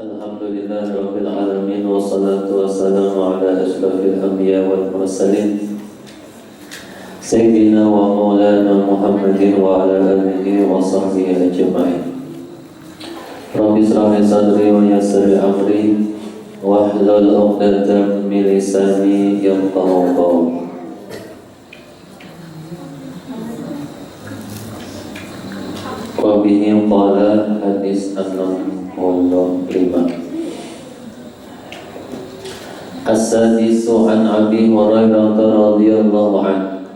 Alhamdulillahirabbil alamin wassalatu wassalamu ala asyrafil anbiya wal mursalin sayyidina wa maulana Muhammadin wa ala alihi wa sahbihi ajma'in. Rabbi shrah li sadri wa yassir li amri wahlul 'uqdatam min lisani yafqahu qawli. Wa bihi qala hadis 65. As-sadisu an Abi Hurairah radhiyallahu anhu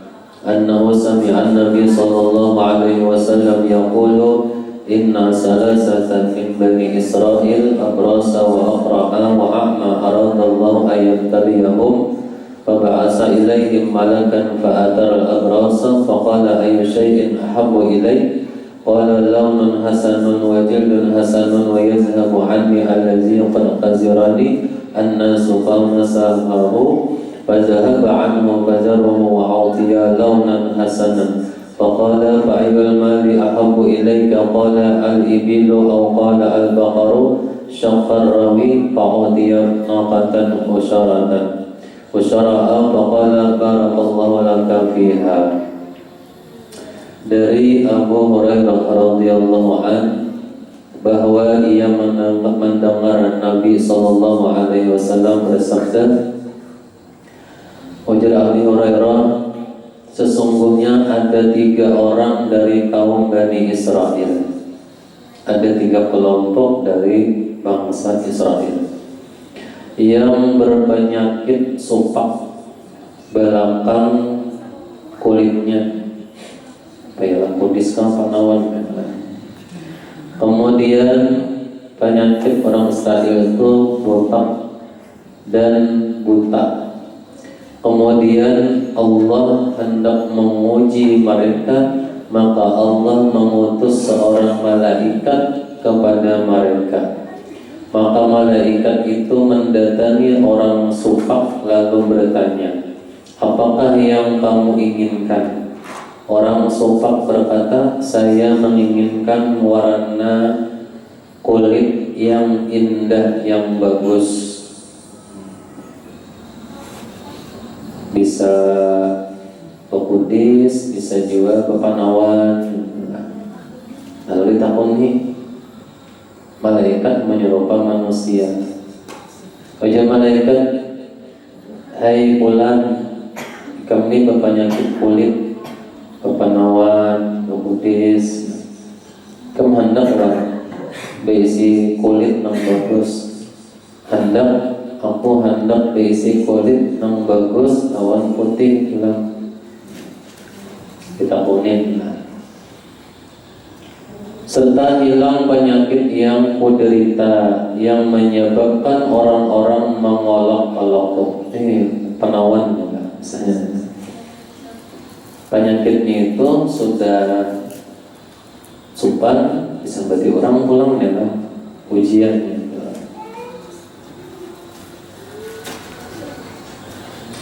annahu sami'a an-nabiy sallallahu alaihi wasallam yaqulu inna salasatan min bani Israil abrasa wa aqra'a wa a'ma aradallahu ayyabtaliyahum faba'asa ilaihim malakan fa'atara al-abrasa faqala ayyu shay'in ahabbu ilayk qala lawnun hasanun wa jildun hasanun wa yazhabu anni allazi qad qazirani annasu famasahahu fazahaba anhu fazaruhu wa utiya lawnan hasanan faqala fa'ayyul mali ahabbu ilayka qala al-ibilu aw qala al-baqaru syaqqar rawi fa'utiya naqatan usyaratan usyara'a faqala barakallahu laka fiha. Dari Abu Hurairah radhiyallahu anhu bahwa ia mendengar Nabi sallallahu alaihi wasallam bersabda, ujar Abu Hurairah, sesungguhnya ada 3 orang dari kaum Bani Israel. Ada 3 kelompok dari bangsa Israel yang berpenyakit supak belakang kulitnya, kayak kudis panawan. Kemudian penyakit orang Israel itu botak dan buta. Kemudian Allah hendak menguji mereka, maka Allah mengutus seorang malaikat kepada mereka. Maka malaikat itu mendatangi orang supak lalu bertanya, apakah yang kamu inginkan? Orang supak berkata, saya menginginkan warna kulit yang indah, yang bagus. Bisa pekudis, bisa juga pepanawan. Lalu ditakuni, malaikat menyerupai manusia. Wajah malaikat, hai fulan, kami berpenyakit kulit, kepanawan, kepudis, kamu hendaklah berisi kulit yang bagus. Aku hendak berisi kulit yang bagus, awan putih hilang. Kita kuning, serta hilang penyakit yang kuderita yang menyebabkan orang-orang mengolok-olokku. Penawan juga, misalnya. Penyakitnya itu sudah supan, bisa berarti orang pulang ya kan, ujiannya.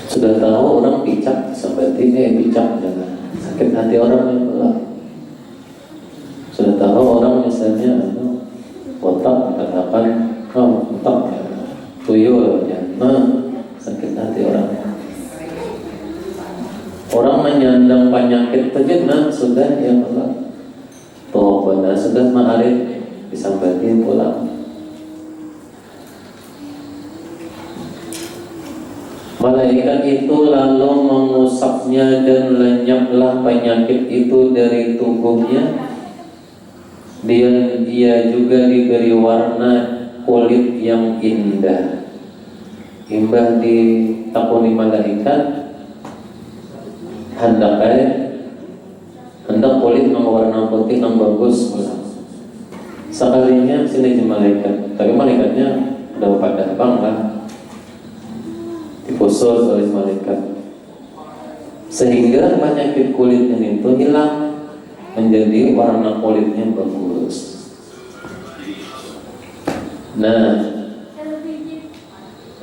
Sudah tahu orang picak, bisa berarti picak ya kan, sakit hati orang yang pulang. Sudah tahu orang misalnya botak, katakan botak ya, tuyul ya, sakit hati orang. Orang menyandang penyakit terjena sudah ya Allah, tobatnya sudah ma'arif, bisa berarti pulang. Malaikat itu lalu mengusapnya dan lenyaplah penyakit itu dari tubuhnya. Dia juga diberi warna kulit yang indah. Imbah ditakuni malaikat, hendak kulit yang warna putih yang bagus. Sekalinya sini malaikat, tapi malaikatnya udah pada bangga, dikhusus oleh malaikat, sehingga penyakit kulitnya itu hilang, menjadi warna kulitnya bagus. Nah,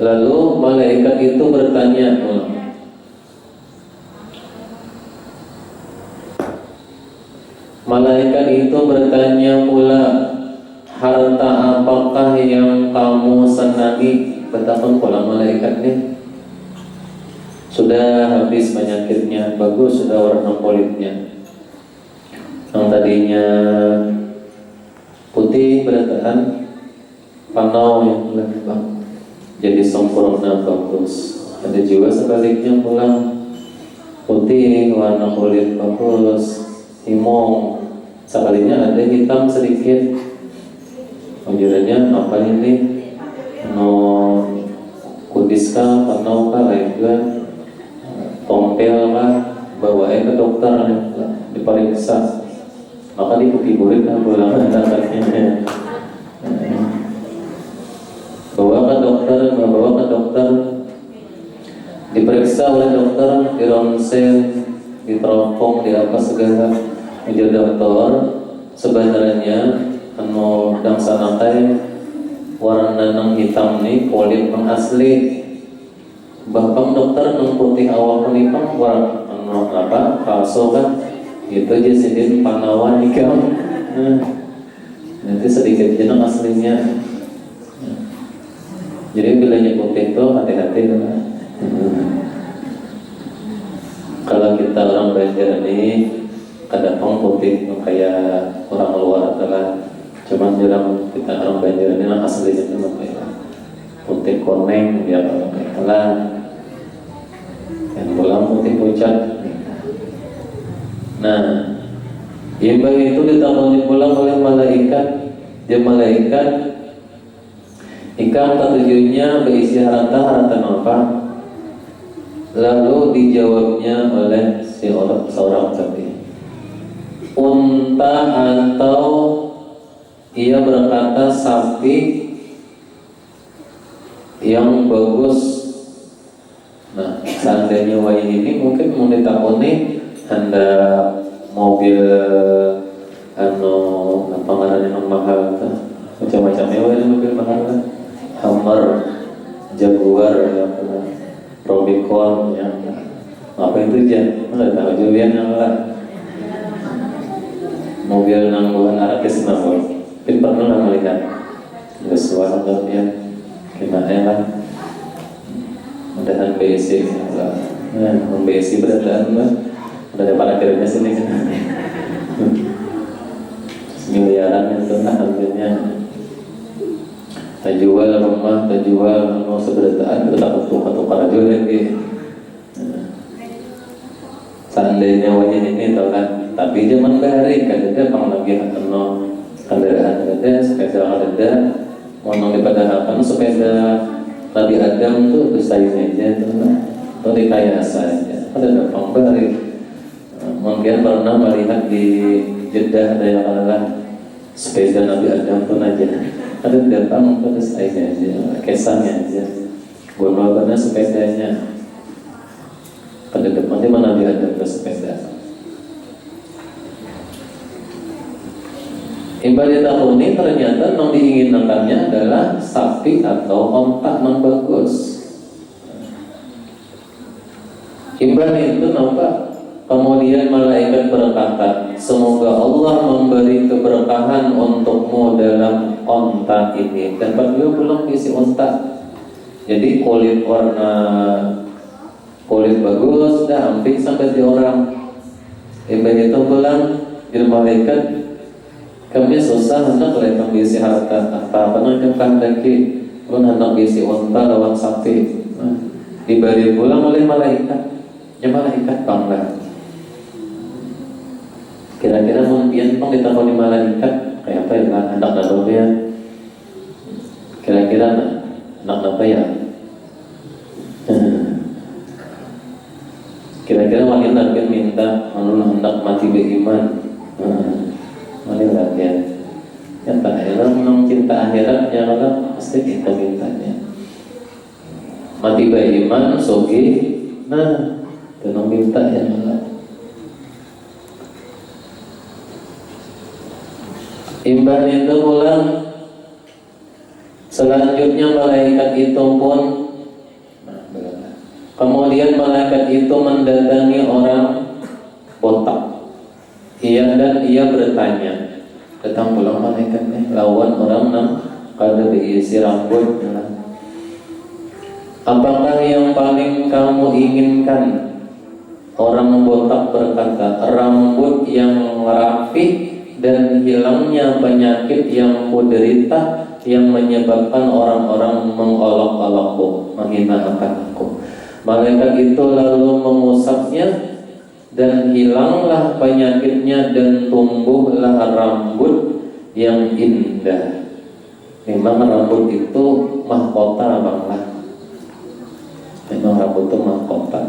lalu malaikat itu bertanya, Malaikat itu bertanya pula, harta apakah yang kamu senangi? Bertakon pula malaikat nih. Sudah habis penyakitnya, bagus sudah warna kulitnya. Yang tadinya putih berataan panau yang lebih jadi sempurna bagus. Ada juga sebaliknya pulang putih warna kulit bagus, himong. Sekalinya ada hitam sedikit. Ujurannya apa ini? No kudiska, panau kah, lain tompel kah? Bawa ke dokter diperiksa. Maka diputih-burit kan pulang datangnya. Bawa ke dokter, diperiksa oleh dokter, di ronsen, diteropong, di apa segala. Ujar dokter, sebenarnya dang sanakai warna nang hitam nih kulit nang asli. Bahkan dokter nang putih awal penipang warna apa palsu kan? Itu jadi panawan ikam. Nanti sedikit jeneng aslinya. Jadi bila putih itu hati-hati lah. Kalau kita orang Banjar ini kadang putih kayak orang luar adalah, cuman jarang kita orang Banjar ini lah aslinya itu kayak putih koneng ya kalah. Yang pulang putih pucat. Nah, imbang itu ditangani pulang oleh malaikat. Dia malaikat ikam ketujuhnya berisi harta apa? Lalu dijawabnya oleh seorang tadi, unta atau ia berkata sapi yang bagus. Nah, seandainya wayah ini mungkin mau ditakoni hendak mobil apa ngarannya yang mahal macam-macam mewah ini mobil mahal kan, Hummer, Jaguar, ya, Rubicon, ya, apa itu aja, nggak tahu Julian yang lah, mobil nangguhan Arakis nangguh, tapi pernah nggak melihat, nggak suara nggak ya, gimana lah, mudahan BSC lah, BSC beradaan lah. Udah ada para kiranya sini kan miliaran itu lah hampirnya. Tak jual rumah, tak jual mau seberataan, kita tak tukar-tukar aja lagi. Seandainya wajah ini tahu kan, tapi zaman bahari kan ada penglagi kendaraan ada, sepeda ada, ngomong di padahal sepeda Nabi Adam tuh bersaing aja tuh, atau dikayasa aja. Ada pengbahari. Mungkin pernah melihat di Jeddah ada yang adalah sepeda Nabi Adam pun aja. Ada datang pada saya aja, kesannya aja. Buat sepedanya. Pada depannya mana Nabi Adam bersepeda. Ibadah tahun ini ternyata yang diinginkannya adalah sapi atau onta yang bagus. Ibadah itu nampak. Kemudian malaikat berkata, semoga Allah memberi keberkahan untukmu dalam onta ini. Dan beliau pulang isi onta. Jadi kulit bagus, dah hampir sampai di orang. Ibadah itu pulang, jadi malaikat. Kami susah hendak oleh kami isi harta apa yang kandaki, pun hendak isi onta lawan sapi. Diberi pulang oleh malaikat. Ya malaikat bangga. Kira-kira mungkin ditakoni malaikat kayak apa ya anak nabi ya? Kira-kira anak apa ya? Kira-kira wanita nabi minta hendak mati beriman. Wanita ya. Yang tak heran menang cinta akhiratnya orang pasti kita mintanya. Mati beriman sogi, nah tenang minta ya Allah. Imbang itu pulang. Selanjutnya malaikat itu pun kemudian malaikat itu mendatangi orang botak. Dan ia bertanya, Datang pulang malaikat lawan orang nang kada diisi rambut. Apakah yang paling kamu inginkan? Orang botak berkata, rambut yang rapi dan hilangnya penyakit yang kuderita yang menyebabkan orang-orang mengolok-olokku, menghina aku. Malaikat itu lalu mengusapnya dan hilanglah penyakitnya dan tumbuhlah rambut yang indah. Memang rambut itu mahkota banglah. Memang rambut itu mahkota.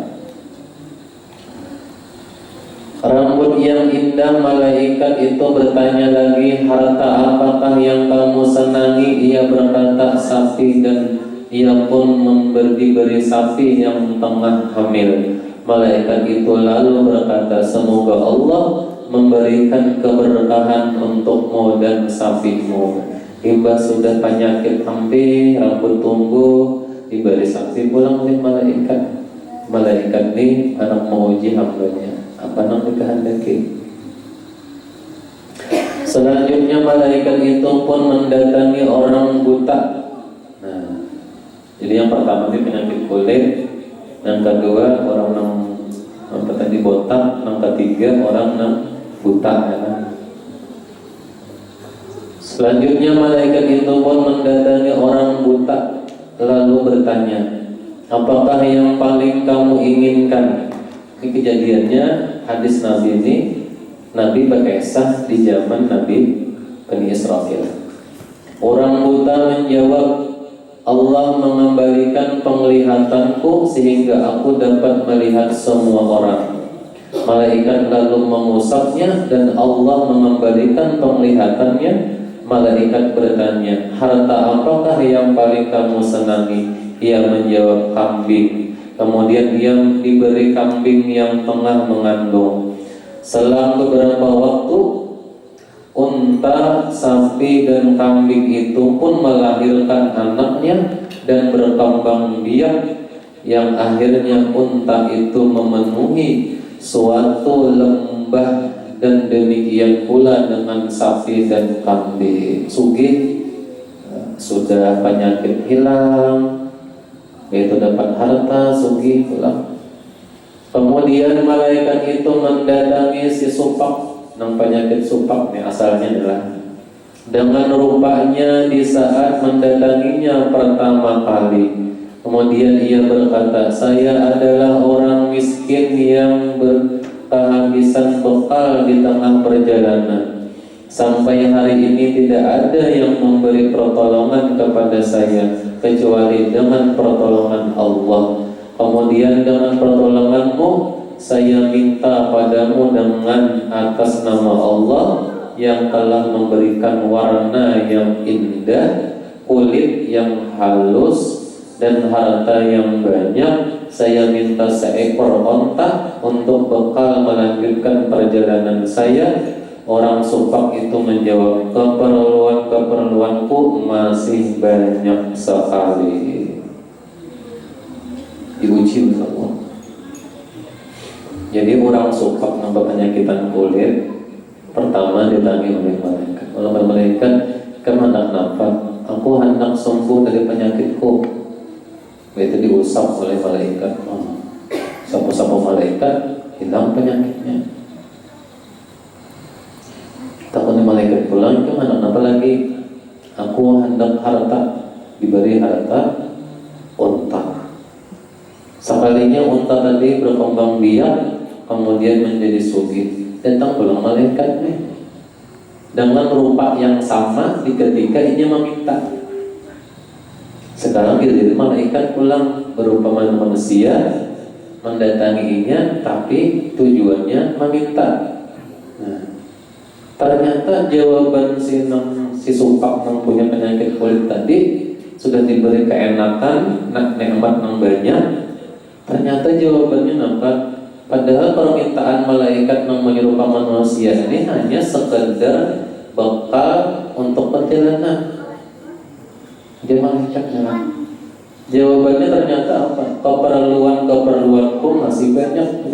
Rambut yang indah, malaikat itu bertanya lagi, harta apakah yang kamu senangi? Ia berkata, sapi, dan ia pun diberi sapi yang tengah hamil. Malaikat itu lalu berkata, semoga Allah memberikan keberkahan untukmu dan sapimu. Hingga sudah penyakit hampir, rambut tumbuh, diberi sapi pulang oleh malaikat. Malaikat ini anak menguji hambanya, apa yang dikehendaki. Selanjutnya malaikat itu pun mendatangi orang buta. Nah, jadi yang pertama itu penyakit kulit, yang kedua orang yang tadi botak, yang ketiga orang yang buta. Ya. Selanjutnya malaikat itu pun mendatangi orang buta, lalu bertanya, apakah yang paling kamu inginkan? Ini kejadiannya hadis Nabi ini, Nabi berkisah di zaman Nabi Bani Israel. Orang buta menjawab, Allah mengembalikan penglihatanku sehingga aku dapat melihat semua orang. Malaikat lalu mengusapnya dan Allah mengembalikan penglihatannya. Malaikat bertanya, harta apakah yang paling kamu senangi? Ia menjawab, kambing. Kemudian ia diberi kambing yang tengah mengandung. Selang beberapa waktu, unta, sapi, dan kambing itu pun melahirkan anaknya dan berkembang biak, yang akhirnya unta itu memenuhi suatu lembah, dan demikian pula dengan sapi dan kambing. Sugih, sudah penyakit hilang, yaitu dapat harta, sugih pulang. Kemudian malaikat itu mendatangi si supak, yang penyakit supak ini asalnya adalah dengan rupanya di saat mendatanginya pertama kali. Kemudian ia berkata, saya adalah orang miskin yang kehabisan bekal di tengah perjalanan. Sampai hari ini tidak ada yang memberi pertolongan kepada saya kecuali dengan pertolongan Allah. Kemudian dengan pertolonganmu saya minta padamu dengan atas nama Allah yang telah memberikan warna yang indah, kulit yang halus, dan harta yang banyak. Saya minta seekor onta untuk bekal melanjutkan perjalanan saya. Orang supak itu menjawab, keperluan-keperluanku masih banyak sekali. Diuji semua. Jadi orang supak nampak penyakitan kulit, pertama ditangi oleh malaikat. Oleh malaikat, kemana kenapa? Aku hendak sembuh dari penyakitku. Itu diusap oleh malaikat. Sapu-sapu malaikat, hilang penyakitnya. Takutnya malaikat pulang, kemana kenapa lagi? Aku hendak harta, diberi harta unta. Sekalinya unta tadi berkembang biak, kemudian menjadi sugih. Datang pulang malaikat dengan rupa yang sama di ketika ini meminta. Sekarang diri malaikat pulang berupa manusia mendatanginya, tapi tujuannya meminta. Nah, ternyata jawaban si supak yang punya penyakit kulit tadi sudah diberi keenakan, nikmat yang banyak. Ternyata jawabannya nampak. Padahal permintaan malaikat yang menyerupai manusia ini hanya sekedar bekal untuk perjalanan. Dia malaikatnya. Jawabannya ternyata apa? Keperluanku masih banyak.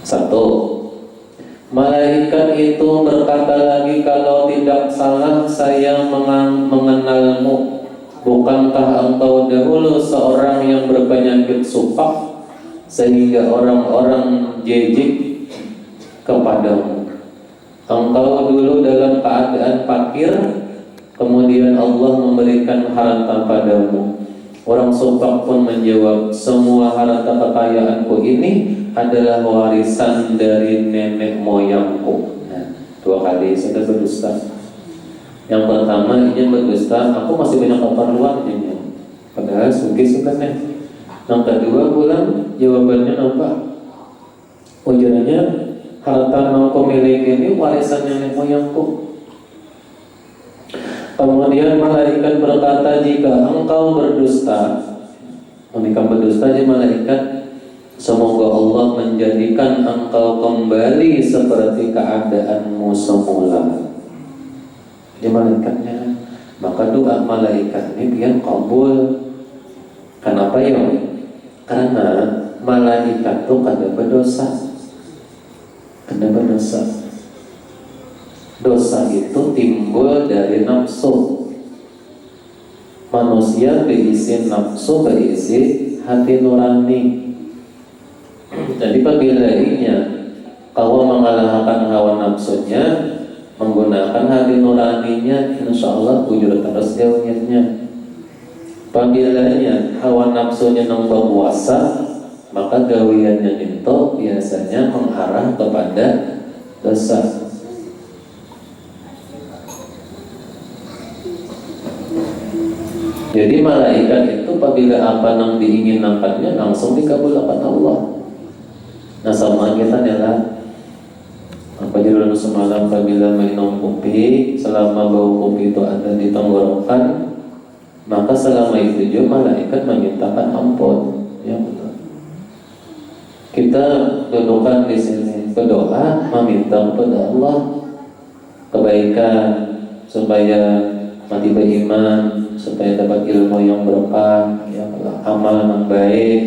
Satu, Malaikat itu berkata lagi, kalau tidak salah saya mengenalmu. Bukankah engkau dahulu seorang yang berpenyakit supak sehingga orang-orang jijik kepadamu? Engkau dulu dalam keadaan fakir, kemudian Allah memberikan harta padamu. Orang supak pun menjawab, semua harta kekayaanku ini adalah warisan dari nenek moyangku. Nah, 2 kali sudah berdusta. Yang pertama ini berdusta, aku masih banyak keperluan ini. Padahal suka nih. Yang kedua pulang jawabannya apa? Ujarnya, harta yang kau miliki ini warisan nenek moyangku. Kemudian malaikat berkata, jika engkau berdusta, menikah berdusta aja malaikat, semoga Allah menjadikan engkau kembali seperti keadaanmu semula. Jadi malaikatnya, maka doa malaikat ini biar kabul. Kenapa ya? Karena malaikat itu kada berdosa. Dosa itu timbul dari nafsu. Manusia berisi nafsu, berisi hati nurani. Jadi pagilainya kalau mengalahkan hawa nafsunya, menggunakan hati nuraninya, insya Allah ujur terus jauhnya. Pagilainya hawa nafsunya nang berkuasa, maka gawiannya itu biasanya mengarah kepada dosa. Jadi malaikat itu apabila apa yang diinginkannya langsung dikabulkan Allah. Nah sama kita adalah apa judul semalam apabila minum kopi, selama bau kopi itu ada di tenggorokan, maka selama itu juga malaikat memintakan ampun. Ya betul. Kita dudukkan di sini berdoa meminta kepada Allah kebaikan supaya mati beriman, supaya dapat ilmu yang berkah, ya amal yang baik.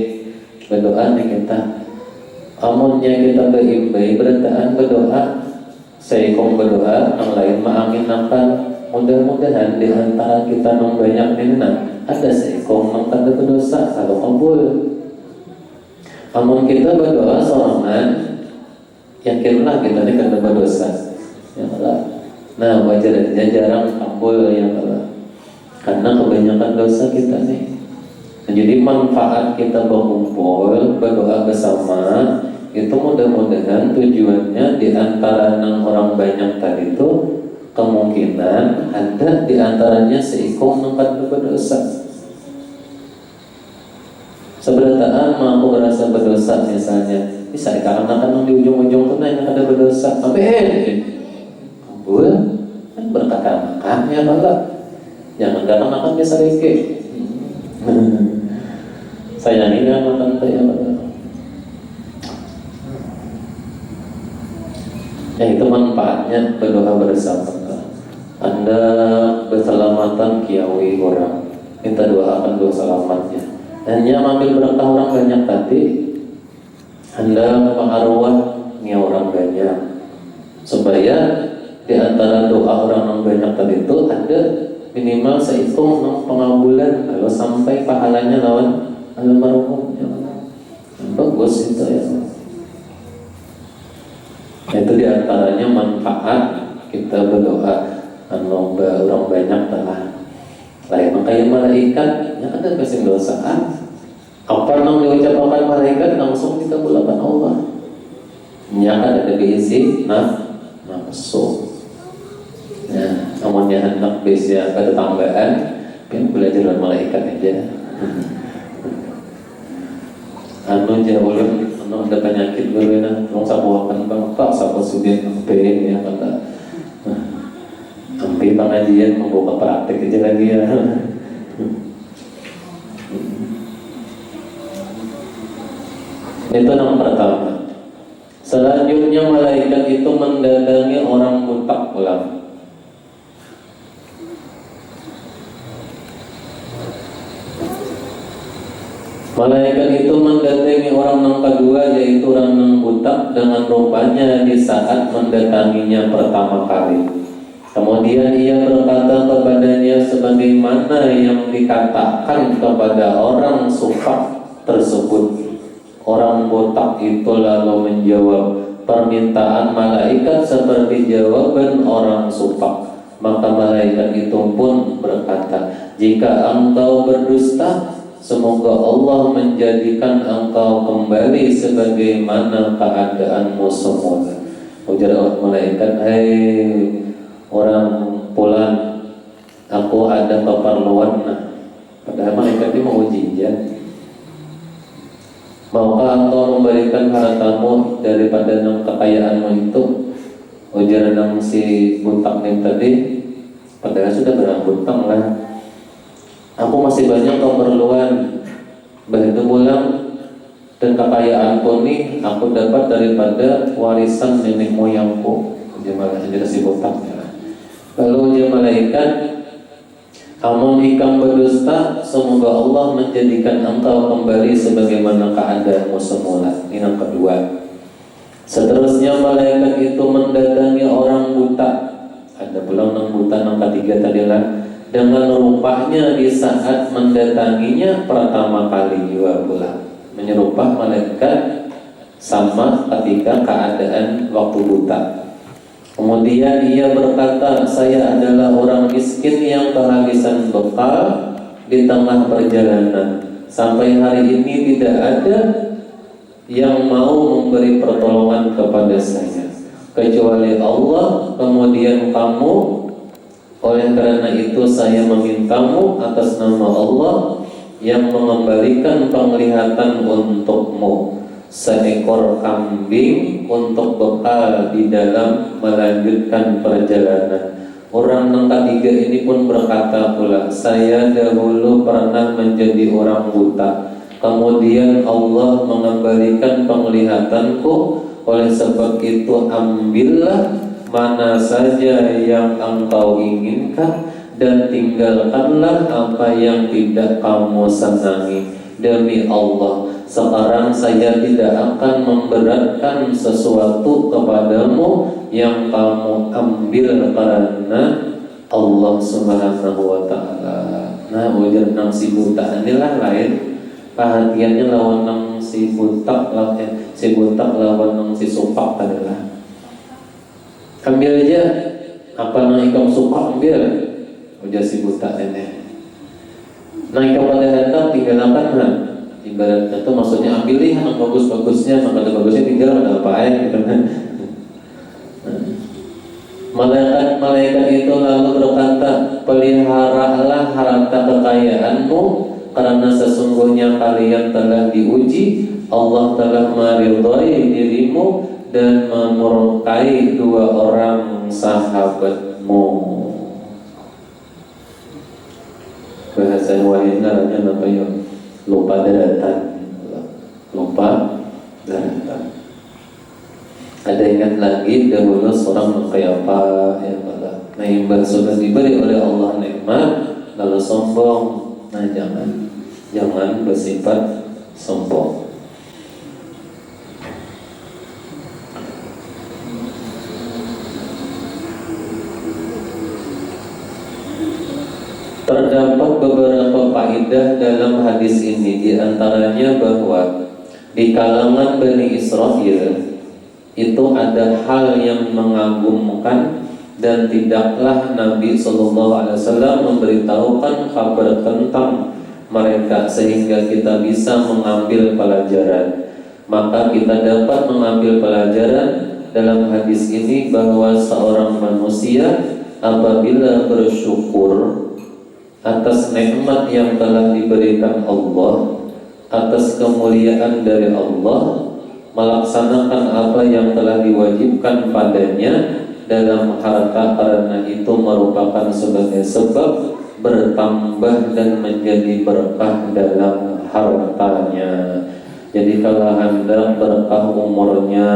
Berdoa nih kita. Amunnya kita beribadah berataan berdoa, seikong berdoa, yang lain mengaminkan. Mudah-mudahan di antara kita yang banyak ini ada seikong yang kada berdosa kalau kabul. Amun kita berdoa sorangan, yakinlah kita ini kada berdosa. Ya Allah. Nah wajar aja jarang kabul ya Allah, karena kebanyakan dosa kita nih. Nah, jadi manfaat kita berkumpul berdoa bersama itu mudah-mudahan tujuannya di antara 6 orang banyak tadi itu kemungkinan ada di antaranya seikung yang berdosa. Seberataan mampu merasa berdosa misalnya, bisa dikarenakan di ujung-ujung tuh yang ada berdosa, sampai kabul kan berkata makan ya Allah, jangan gak makan biasa reke. Sayangi gak makan teh ya Allah. Ya itu manfaatnya berdoa bersama. Anda berselamatan kiawi orang, minta doakan doa selamatnya. Hanya ambil berkah orang banyak tadi, Anda pengaruhan nih orang banyak, supaya di antara doa orang yang banyak tadi itu ada minimal sehitung pengabulan. Kalau sampai pahalanya lawan almarhum, ya bagus itu ya. Itu di antaranya manfaat kita berdoa orang banyak telah lain kayak malaikat yang ada kasih dosaan. Apa yang diucapkan malaikat langsung dikabulkan Allah. Yang ada diisi nafsu. Nah, amunnya hendak bisa ada tambahan, kan belajar dari malaikat aja. Anu jauh ada penyakit berwena, orang sabuakan bang, tak sabu sudin sampai ya kata. Sampai pengajian membuka praktek aja lagi ya. Itu yang pertama. Selanjutnya malaikat itu mendatangi orang buta pulang. Malaikat itu mendatangi orang yang kedua, yaitu orang yang buta, dengan rupanya di saat mendatanginya pertama kali. Kemudian ia berkata kepadanya sebagaimana yang dikatakan kepada orang sufak tersebut. Orang botak itu lalu menjawab permintaan malaikat seperti jawaban orang sufak. Maka malaikat itu pun berkata, jika engkau berdusta, semoga Allah menjadikan engkau kembali sebagaimana keadaanmu semula. Ujar malaikat, hei orang pulang, aku ada keperluan. Padahal malaikat itu mau ujian. Maukah engkau memberikan hartamu daripada kekayaanmu itu? Ujar si butak ini tadi, padahal sudah berhutang lah. Aku masih banyak keperluan. Begitu pulang, dan kekayaanku ini aku dapat daripada warisan nenek moyangku. Ujar si butaknya. Lalu ujar malaikat, amun ikam berdusta, semoga Allah menjadikan engkau kembali sebagaimana keadaanmu semula. Ini yang kedua. Seterusnya malaikat itu mendatangi orang buta. Ada pula orang buta yang ketiga tadilah, dengan rupanya di saat mendatanginya pertama kali juga pula. Menyerupai malaikat sama ketika keadaan waktu buta. Kemudian ia berkata, saya adalah orang miskin yang kehabisan bekal di tengah perjalanan. Sampai hari ini tidak ada yang mau memberi pertolongan kepada saya kecuali Allah. Kemudian kamu, oleh karena itu saya memintamu atas nama Allah yang mengembalikan penglihatan untukmu seekor kambing untuk bekal di dalam melanjutkan perjalanan. Orang yang ketiga ini pun berkata pula, saya dahulu pernah menjadi orang buta, kemudian Allah mengembalikan penglihatanku. Oleh sebab itu ambillah mana saja yang engkau inginkan dan tinggalkanlah apa yang tidak kamu senangi. Demi Allah, sekarang saya tidak akan memberatkan sesuatu kepadamu yang kamu ambil karena Allah Subhanahu wa ta'ala. Nah, ujar nang si buta inilah lain perhatiannya lawan nang si butak lawan nang si supak adalah. Ambil aja apa nang ikam suka ambil, ujar si buta ini. Naik kepada hendak tinggalkan kan, ibaratnya itu maksudnya ambil nih yang bagus-bagusnya, maka ada bagusnya tinggal ada apa gitu kan. Malaikat itu lalu berkata, peliharalah harta kekayaanmu, karena sesungguhnya kalian telah diuji. Allah telah meridhai dirimu dan memurkai dua orang sahabatmu. Bahasa wahina apa ya? Lupa daratan. Ada ingat lagi dahulu seorang apa ya Allah. Nah, yang sudah diberi oleh Allah nikmat lalu sombong. Nah, jangan bersifat sombong. Terdapat beberapa faedah dalam hadis ini, di antaranya bahwa di kalangan Bani Israel itu ada hal yang mengagumkan dan tidaklah Nabi SAW memberitahukan kabar tentang mereka sehingga kita bisa mengambil pelajaran. Maka kita dapat mengambil pelajaran dalam hadis ini bahwa seorang manusia apabila bersyukur atas nikmat yang telah diberikan Allah, atas kemuliaan dari Allah, melaksanakan apa yang telah diwajibkan padanya dalam harta, karena itu merupakan sebagai sebab bertambah dan menjadi berkah dalam hartanya. Jadi kalau hendak berkah umurnya,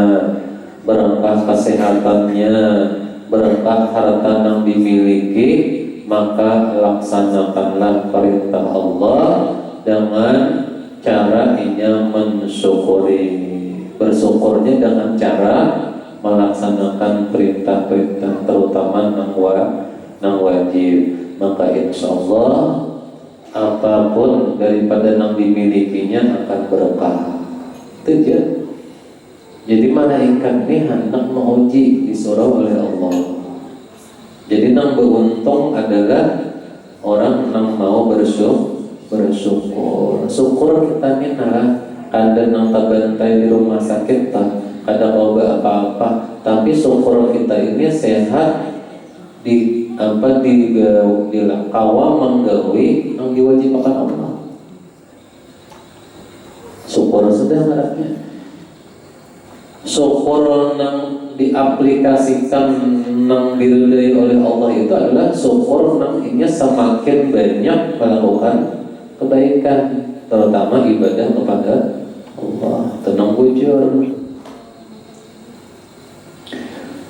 berkah kesehatannya, berkah harta yang dimiliki, maka laksanakanlah perintah Allah dengan cara inya mensyukuri. Bersyukurnya dengan cara melaksanakan perintah-perintah terutama nang wajib. Maka insya Allah apapun daripada nang dimilikinya akan berkah. Itu aja. Jadi malaikat ini hendak menguji disuruh oleh Allah. Jadi nang beruntung adalah orang nang mau bersyukur. Syukur kita ini kadang nang terbantai di rumah sakit kadang obat apa-apa, tapi syukur kita ini sehat di kawam menggawi yang diwajibkan Allah. Syukur sudah harapnya. Syukur nang diaplikasikan nang diridai oleh Allah itu adalah syukur nang ini semakin banyak melakukan kebaikan, terutama ibadah kepada Allah. Tenang bujur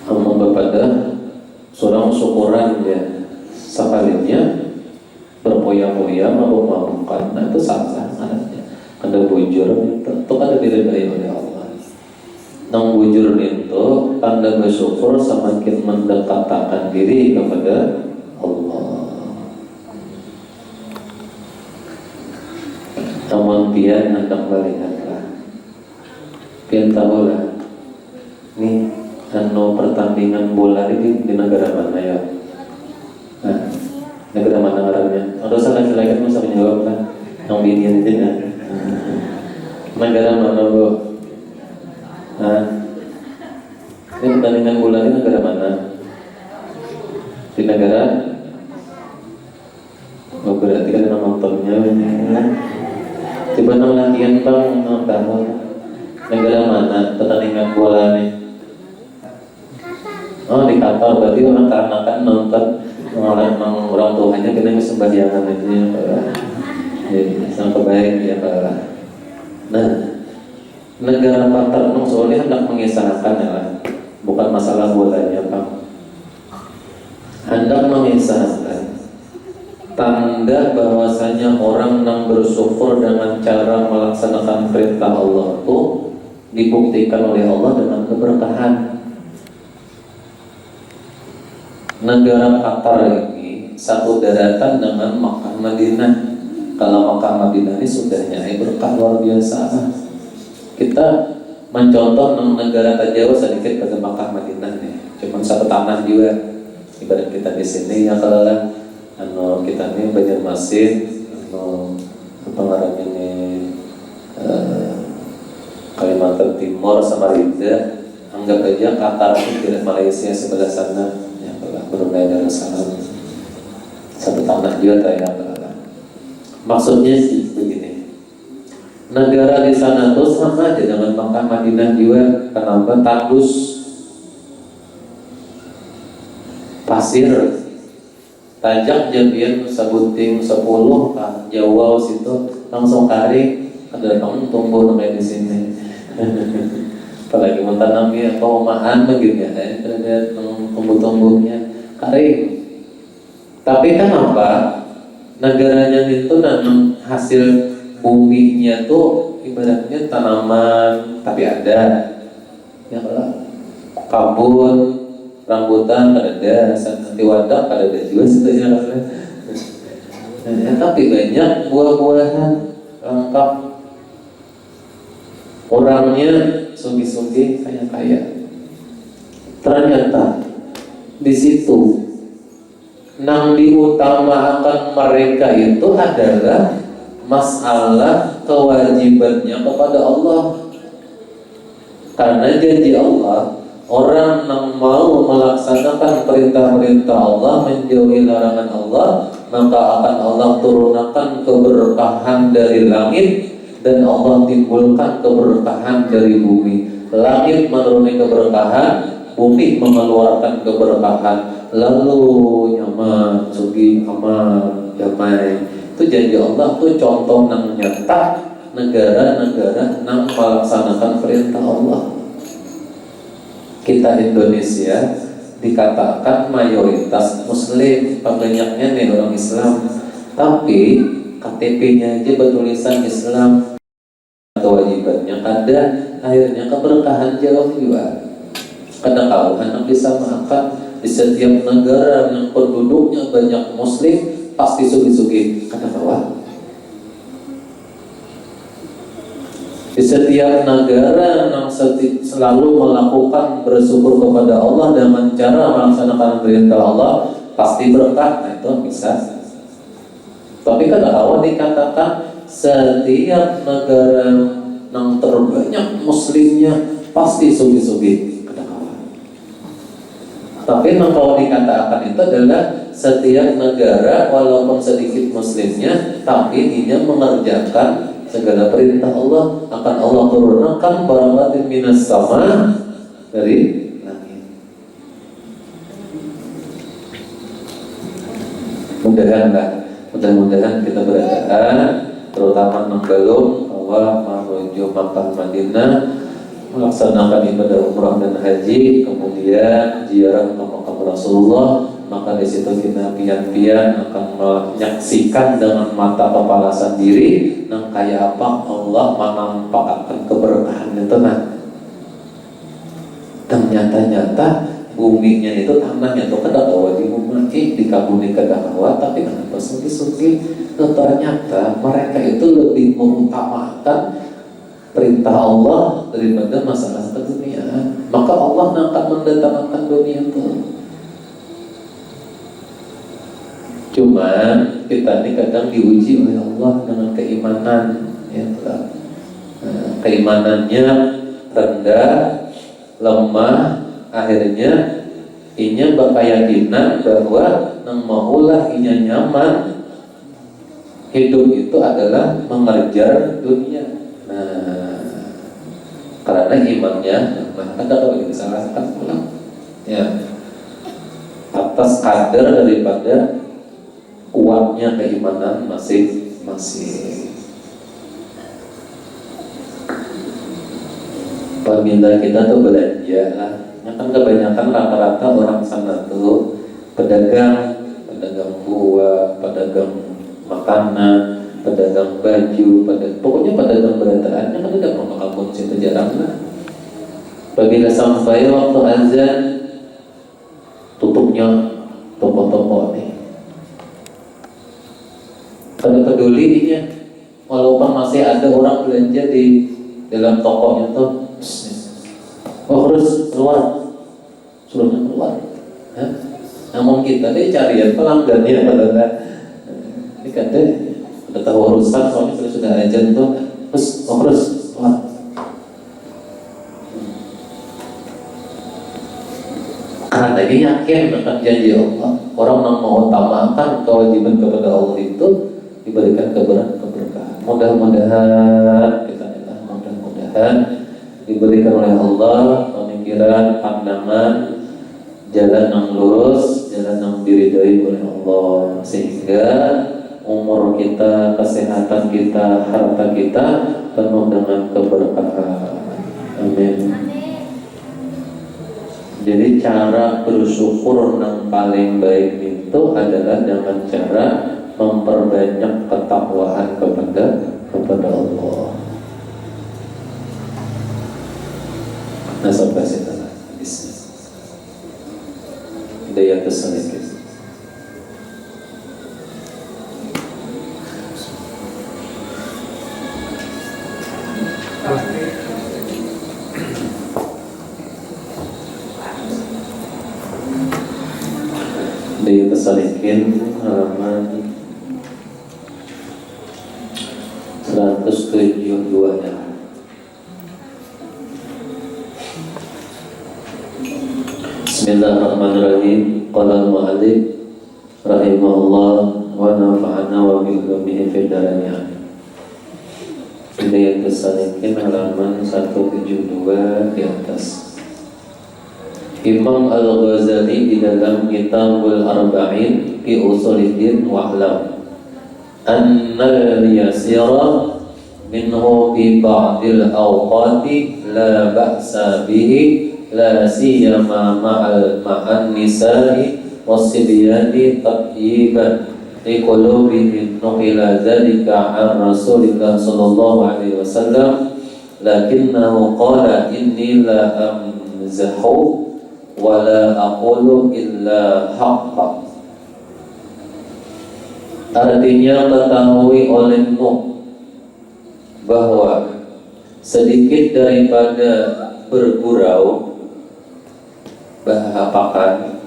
ngomong kepada seorang syukuran ya sekalinya berpoya-poya mabuk-mabukan, nah itu salah artinya. Ada bujur itu ada diridai oleh Allah. Nang bujur itu tanda bersyukur semakin mendekatkan diri kepada Allah. Namun pian hendak melihatlah, pian tahulah nih pertandingan bola ini di negara mana ya? Nah, negara mana orangnya? Ada salah laki-laki masa menjawab kan? Yang binian itu kan? Negara mana bu? Nah, ini pertandingan bola ini negara mana? Di negara? Oh berarti kan nontonnya. Coba nang latihan bang, tahu negara mana pertandingan bola nih? Oh di Qatar, berarti orang karena nonton orang tuanya kena sembahyangan aja jadi sangat baik ya Pak. Nah negara Qatar soalnya hendak mengisahkan ya lah, bukan masalah bolanya Pak, hendak mengisahkan tanda bahwasanya orang yang bersyukur dengan cara melaksanakan perintah Allah itu dibuktikan oleh Allah dengan keberkahan. Negara Qatar ini satu daratan dengan Makkah Madinah. Kalau Makkah Madinah ini sudahnya berkah luar biasa. Kita mencontoh negara tajauh sedikit pada Makkah Madinah nih. Cuma satu tanah juga. Ibarat kita di sini ya kalau kita ini Banjarmasin, pengarang ini Kalimantan Timur, Samarinda. Anggap aja Qatar itu di Malaysia sebelah sana. Brunei Darussalam satu tanah juga tayang. Maksudnya sih begini, negara di sana tuh sama aja dengan Makkah Madinah juga. Kenapa? Tandus pasir tajak jadian sebunting 10 Jawa situ langsung kari ada tumbuh kayak di sini. Apalagi mentanamnya perumahan begitu ya, ada tumbuh-tumbuhnya kering. Tapi kan apa? Negaranya itu nanam hasil buminya tuh ibaratnya tanaman, tapi ada ya kabun, rambutan ada, nanti wadah ada juga sebetulnya. Tapi banyak buah-buahan lengkap. Orangnya sugi-sugi kaya-kaya. Ternyata di situ nang diutamakan mereka itu adalah masalah kewajibannya kepada Allah. Karena janji Allah, orang yang mau melaksanakan perintah-perintah Allah, menjauhi larangan Allah, maka akan Allah turunkan keberkahan dari langit dan Allah timbulkan keberkahan dari bumi. Langit menuruni keberkahan, bumi mengeluarkan keberkahan. Lalu nyaman, sugi, aman, damai. Itu janji Allah, itu contoh yang nyata negara-negara yang melaksanakan perintah Allah. Kita Indonesia dikatakan mayoritas Muslim, banyaknya nih orang Islam, tapi KTP-nya aja bertulisan Islam. kewajibannya, kada akhirnya keberkahan jauh juga. Kadang kalau anak bisa makan di setiap negara yang penduduknya banyak muslim pasti sugi-sugi kadang kawan. Di setiap negara yang selalu melakukan bersyukur kepada Allah dengan cara melaksanakan perintah Allah pasti berkah. Nah, itu bisa. Tapi kadang-kadang dikatakan setiap negara yang terbanyak muslimnya pasti sugi-sugi. Tapi kalau dikatakan itu adalah setiap negara walaupun sedikit muslimnya tapi dia mengerjakan segala perintah Allah, akan Allah turunkan barakatin minas sama dari langit. Mudah-mudahan kita berdoa terutama belum bahwa menuju Makkah Madinah melaksanakan ibadah umrah dan haji, kemudian ziarah ke makam Rasulullah, maka di situ kita pian-pian akan menyaksikan dengan mata kepala sendiri nang kayak apa Allah menampakkan keberkahan itu nah. Dan nyata-nyata buminya itu tanahnya itu kada kawa di bumi dikabuni kada kawa, tapi kenapa suki-suki? Ternyata mereka itu lebih mengutamakan perintah Allah daripada masalah keduniaan. Maka Allah akan mendatangkan dunia itu. Cuman kita ini kadang diuji oleh Allah dengan keimanan, ya, keimanannya rendah, lemah, akhirnya inya berkeyakinan bahwa nang maulah inya nyaman hidup itu adalah mengejar dunia. Karena imannya ada kalau kita salahkan pulang ya atas kadar daripada kuatnya keimanan masing-masing. Apabila kita tuh belanja lah, ya kan kebanyakan rata-rata orang sana tuh pedagang buah, pedagang makanan, pedagang baju, pokoknya pedagang berataannya kan udah pernah kampung situ jarang lah. Apabila sampai waktu azan tutupnya toko-toko nih. Pada pedulinya, walaupun masih ada orang belanja di dalam tokonya tuh, harus keluar, suruhnya keluar. Namun kita deh carian pelanggannya pada ini kata udah tahu urusan soalnya sudah ajan tuh terus wah karena dia yakin dengan janji Allah, orang yang mau utamakan kewajiban kepada Allah itu diberikan keberkahan. Mudah-mudahan diberikan oleh Allah pemikiran, pandangan, jalan yang lurus, jalan yang diridhai oleh Allah, sehingga umur kita, kesehatan kita, harta kita penuh dengan keberkahan. Amin. Jadi cara bersyukur yang paling baik itu adalah dengan cara memperbanyak ketakwaan kepada Allah. Nah, sampai situ lah. Daya kesalahan. Di Pesalikin halaman 172 ya. Bismillahirrahmanirrahim. Qala al-mu'allif rahimahullah wa nafa'ana wa bi'ulumihi fid dharain. Di Pesalikin halaman 172 di atas. Imam Al-Ghazali di dalam Kitabul Arba'in fi Usuluddin wa'lam annal yasira minhu fi ba'dil awqati la ba'sa bihi la siyama ma'an nisa'i was-sibyani taqyiban liqulubihim nuqila dzalika an Rasulillah sallallahu alaihi wasallam lakinnahu qala inni la amzahu wa la aqulu illa haqqan. Artinya, ketahui olehmu bahwa sedikit daripada bergurau bahapakan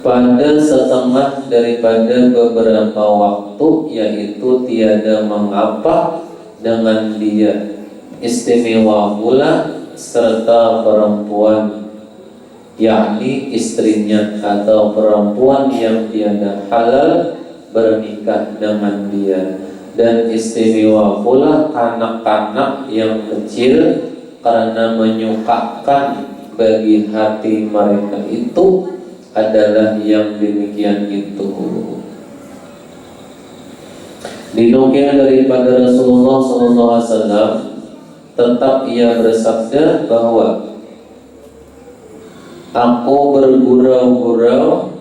pada setengah daripada beberapa waktu, yaitu tiada mengapa dengan dia istimewa pula serta perempuan, yakni istrinya atau perempuan yang tiada halal bernikah dengan dia, dan istimewa pula anak-anak yang kecil karena menyukakan bagi hati mereka itu adalah yang demikian itu. Dinukil daripada Rasulullah SAW, tetap ia bersabda bahwa aku bergurau-gurau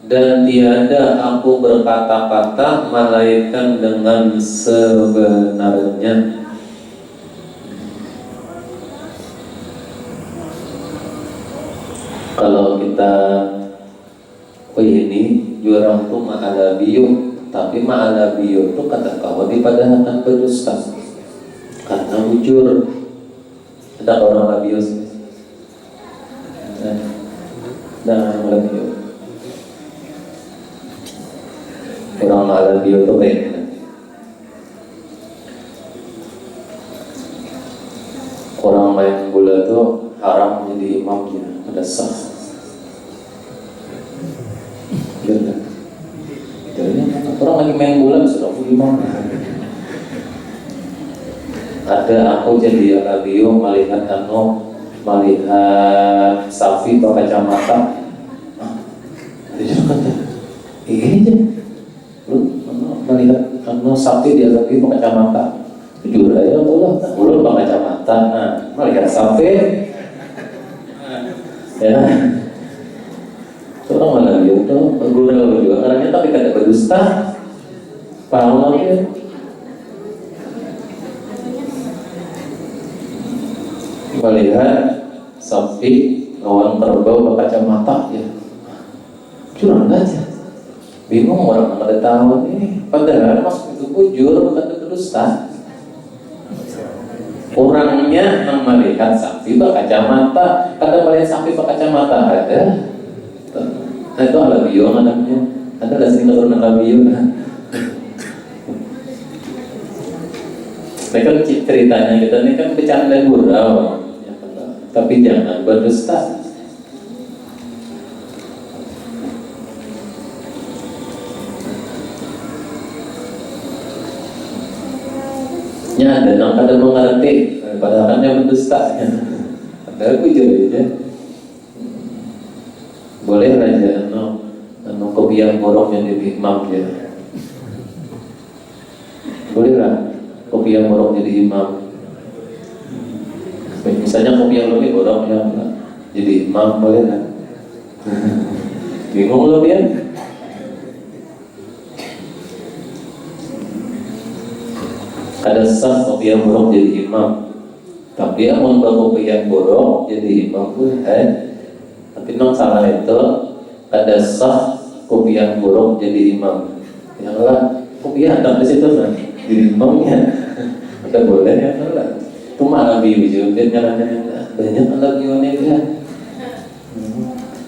dan tiada aku berkata-kata melainkan dengan sebenarnya. Kalau kita ini jurang tuh ma'ala biyu, tapi ma'ala biyu itu kata kau dipadahkan berdusta karena bujur. Ada orang ma'ala biyu sih. Nah, ma'ala biyu. Orang ma'ala biyu itu kayak gini. Orang main bola tuh haram menjadi imamnya, ada sah. Orang lagi main bola sudah imam. Ada aku jadi radio melihat melihat Safi pakai kacamata. Dia kata, ini aja. Lu melihat Safi dia lagi pakai kacamata. Jujur aja bola pakai kacamata. Nah, melihat Safi ya. Orang malah dia tuh bergurau juga karena tapi kada berdusta. Paham lagi ya? Melihat sapi lawan kerbau berkacamata ya, curang aja, bingung orang nggak tahu nih. Padahal maksud itu bujur bukan berdusta. Orangnya melihat sapi berkacamata, kadang melihat sapi berkacamata ada. Nah itu alabio anaknya, ada nggak sering keturunan alabio? Mereka ceritanya kita ini kan bercanda gurau, ya, tapi jangan berdusta. Ya, dan yang kada mengerti, padahal kan yang berdusta. Padahal bujur aja. Boleh aja kopiah borok yang jadi imam ya. Boleh lah kopiah borok jadi imam. Misalnya kopiah lo borok yang jadi imam, boleh lah. Bingung lo ya? Ada sah kopiah borok jadi imam, tapi dia mau kopiah borok jadi imam pun tapi non salah itu ada sah kopiah borok jadi imam. Yang lah kopiah ada di situ kan jadi imamnya. Ada boleh ya lah. Itu malah biu juga caranya banyak anak biunya dia.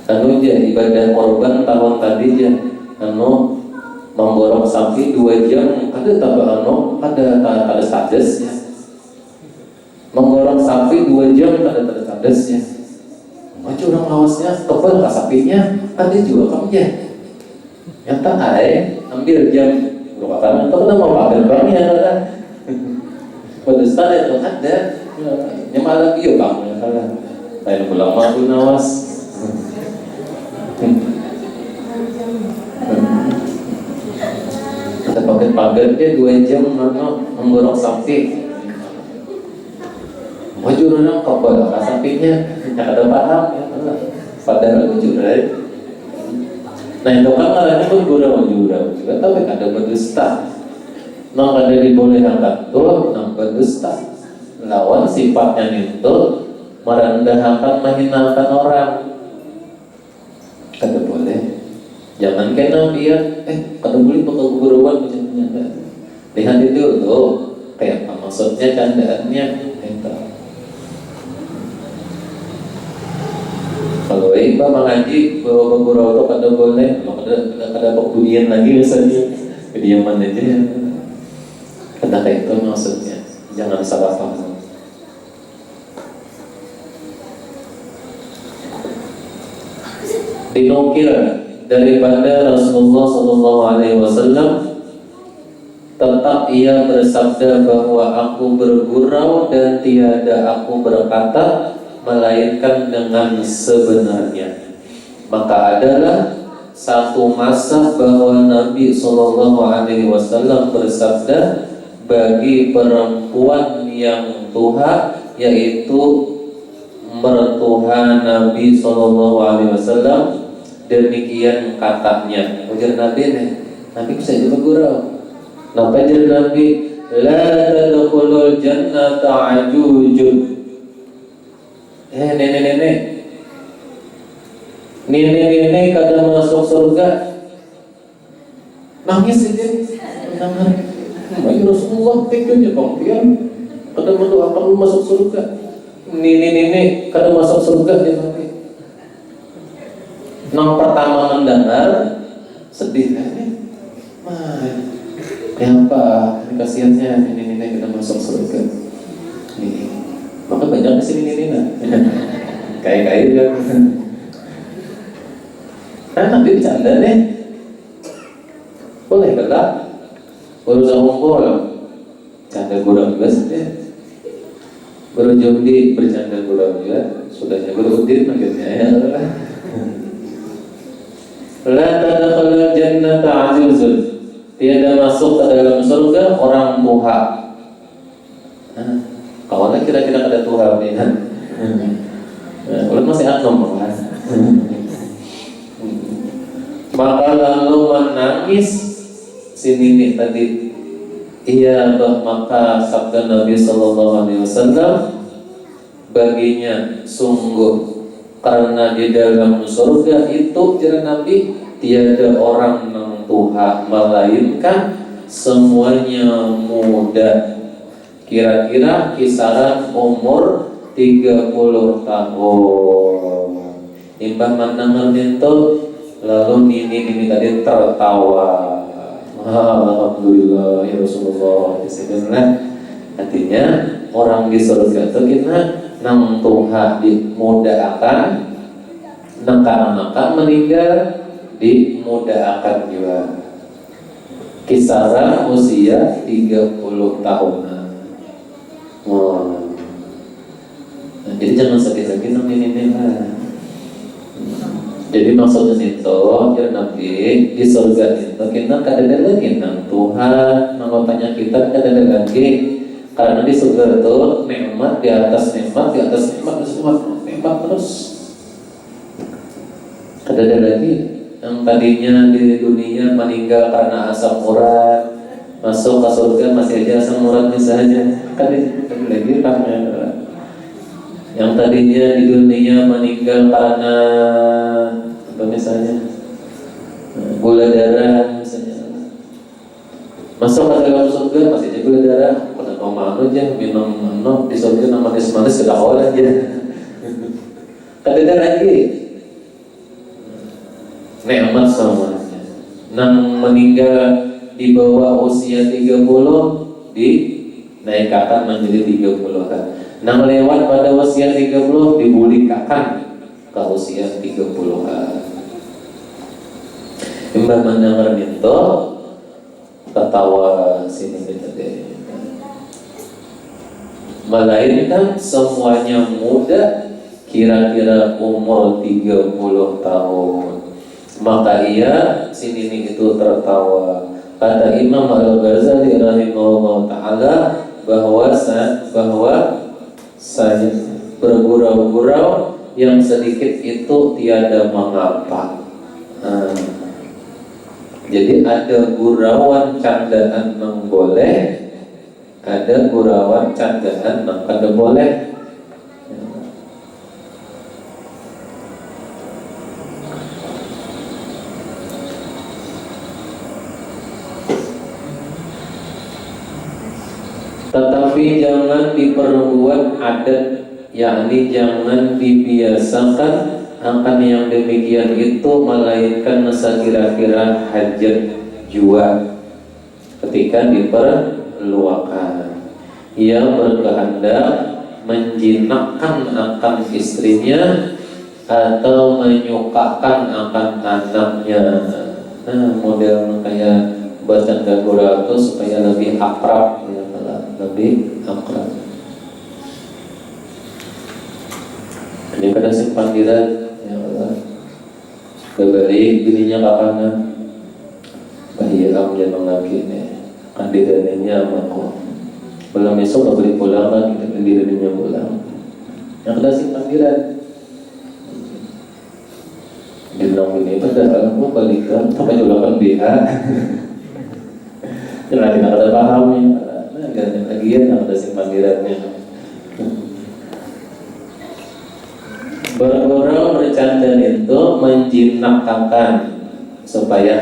Anu dia ibadah korban tahun tadi dia memborok sapi 2 jam ada tambah ada sadesnya. Memborok sapi 2 jam ada sadesnya. Macam orang lawasnya tebal lah sapinya, ada juga kamunya. Yang tak ambil jam, lu katakan itu kan mau pakai barangnya kan? Pada saat itu ada, yang malah bio kamu ya kan? Lain pulang mampu nawas. Kita pakai dia 2 jam menggorong sapi. Maju orang kebal lah sapinya, tidak ada paham ya, padahal itu juga. Nah itu kan malah itu gurau juga, tapi ada berdusta. Nah ada dibolehkan tuh, berdusta. Lawan sifatnya itu merendahkan, menghinakan orang. Kada boleh. Jangan kena biar kada boleh pengguruan macam-macam. Lihat itu tuh kayak apa maksudnya candaannya itu. Kalau Iba mengaji bahwa gurau itu kada boleh, kada kemudian lagi misalnya kediaman aja ya. Kada kayak itu maksudnya. Jangan salah paham. Dinukil daripada Rasulullah SAW tetap ia bersabda bahwa aku bergurau dan tiada aku berkata melainkan dengan sebenarnya. Maka adalah satu masa bahwa Nabi SAW bersabda, bagi perempuan yang tuha, yaitu mertua Nabi SAW, demikian katanya. Ujar Nabi nih, Nabi bisa juga gurau. Napa jar Nabi? La tadkhulul jannata ajujun. Nenek kada masuk surga. Nangis aja. Nangis. Rasulullah teguhnya kompian. Kada mendoakan masuk surga. Nenek kada masuk surga dia Nabi. Nang pertama mendengar sedih kan? Kenapa kasihannya nenek kada masuk surga? Nih, maka banyak di sini nenek. Kayak dia. Nabi bercanda nih. Boleh tak? Urusan ngumpul, canda gurau juga saja. Guru judi bercanda gurau juga. Sudahnya guru udin akhirnya ya. La tadkhulul jannata azizun. Tiada masuk ke dalam surga orang tuha. Kawannya kira-kira ada tuha nih kan? Ulang masih anom kan? Maka lalu menangis si Nini tadi. Iya, maka sabda Nabi SAW, baginya sungguh karena di dalam surga itu jara Nabi tiada orang nang tuha melainkan semuanya muda. Kira-kira kisaran umur 30 tahun. Imbah mana itu. Lalu Nini tadi tertawa. Alhamdulillah ya Rasulullah. Artinya orang di surga itu kita nang tuha dimuda akan, nang kanak-kanak meninggal dimuda akan juga. Kisaran usia 30 tahunan. Jadi jangan sedih-sedih nang Nini lah. Jadi maksudnya itu, ya Nabi di surga itu kita kada ada lagi nang Tuhan, namanya kita kada ada lagi. Karena di surga itu nikmat di atas nikmat, di atas nikmat, di atas nikmat terus. Kada ada lagi. Yang tadinya di dunia meninggal karena asam urat, masuk ke surga masih aja asam uratnya saja. Kada ada lagi karena yang tadinya di dunia meninggal karena apa misalnya gula darah misalnya, masuk ke dalam surga masih aja gula darah, pada mau aja minum di surga nama manis-manis sudah oleh aja. Kada ada lagi nikmat semuanya. Nang meninggal di bawah usia 30 dinaikkan menjadi 30-an. Nang lewat pada usia 30 dibulikakan ke usia 30-an. Imbah mendengar itu ketawa sini tadi. Melainkan semuanya muda, kira-kira umur 30 tahun. Maka ia sini itu tertawa. Kata Imam Al-Ghazali rahimahullah ta'ala bahwa saya bergurau-gurau yang sedikit itu tiada mengapa. Jadi ada gurauan candaan yang boleh, ada gurauan candaan maka tidak boleh. Tetapi jangan diperbuat adat, yakni jangan dibiasakan akan yang demikian itu, melainkan sekira-kira hajat jua ketika diperluakan. Ia berkehendak menjinakkan akan istrinya atau menyukakan akan anaknya. Nah, model kayak bercanda gurau itu supaya lebih akrab, ya, lebih akrab. Ini pada si panggilan, ya Allah, berbalik bininya kakaknya, bahaya kamu jangan lagi nih, kandidatnya amaku. Belum besok nggak boleh pulang kan, kita kandidatnya pulang. Yang pada si panggilan, dia bilang begini, padahal aku balikan, tapi jualan BH. Jangan kita ada pahamnya. Nah, ganti lagi ya, ada si panggilannya. Bergurau bercanda itu menjinakkan supaya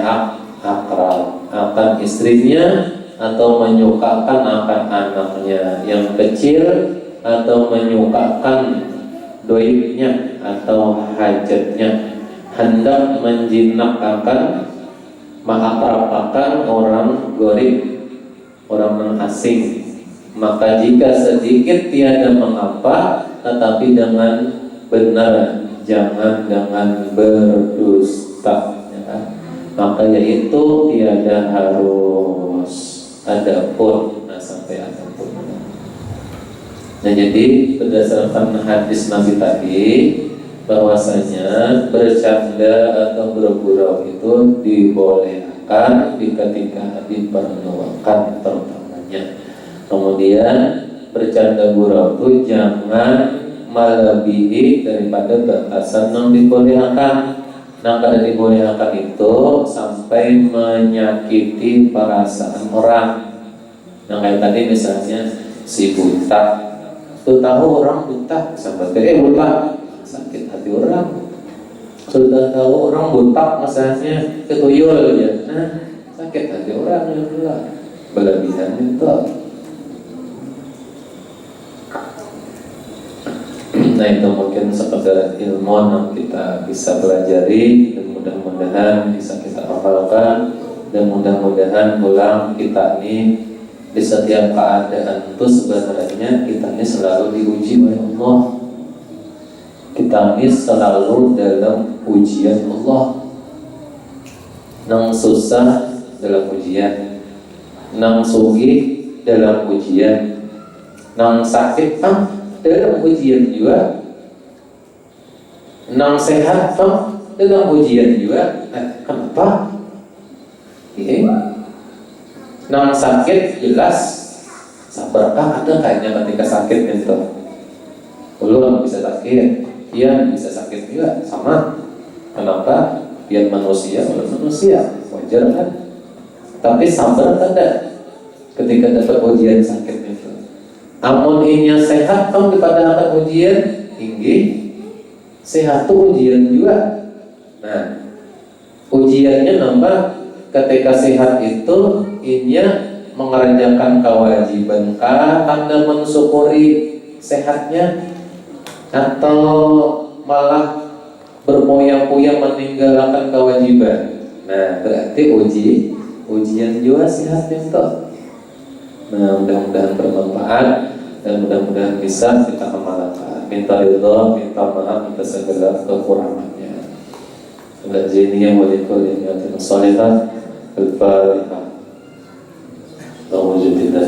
akrab akan istrinya atau menyukakan akan anaknya yang kecil, atau menyukakan doibnya atau hajatnya, hendak menjinakkan mengakrabakan orang gorib, orang non asing. Maka jika sedikit tiada mengapa, tetapi dengan benar, jangan dengan berdusta, ya kan? Maka yaitu tiada harus ada pun, nah sampai ada pun. Nah jadi berdasarkan hadis Nabi tadi, bahwasanya bercanda atau bergurau itu dibolehkan ketika diperlukan terutamanya. Kemudian bercanda gurau itu jangan melebihi daripada batasan yang dibolehkan. Nah, kalau dibolehkan itu sampai menyakiti perasaan orang. Nah, kayak tadi misalnya si buta, tuh tahu orang buta, sampai buta, sakit hati orang. Sudah tahu orang buta misalnya ketuyul ya, nah sakit hati orang ya pula. Berlebihan itu. Nah itu mungkin sekedar ilmu yang kita bisa pelajari, dan mudah-mudahan bisa kita hafalkan, dan mudah-mudahan pulang kita ini di setiap keadaan itu sebenarnya kita ini selalu diuji oleh Allah. Kita ini selalu dalam ujian Allah. Nang susah dalam ujian, nang sugih dalam ujian, nang sakit dalam ujian juga, nang sehat dalam ujian juga. Kenapa? Nang sakit jelas sabarkah ada kayaknya ketika sakit itu. Belum bisa sakit, dia bisa sakit juga sama. Kenapa? Dia manusia, wajar kan? Tapi sabar tidak ketika dapat ujian sakit itu. Amun inya sehat daripada akan ujian tinggi, sehat tuh ujian juga. Nah, ujiannya nambah ketika sehat itu inya mengerjakan kewajiban Anda mensyukuri sehatnya, atau malah berpoya-poya meninggalkan kewajiban. Nah, berarti ujian juga sehat itu. Nah, mudah-mudahan bermanfaat dan mudah-mudahan bisa kita amalkan. Minta ridha, minta maaf atas segala kekurangannya. Al-Jiniyah walikul niyatin salihah. Al-Fatihah. Alhamdulillah.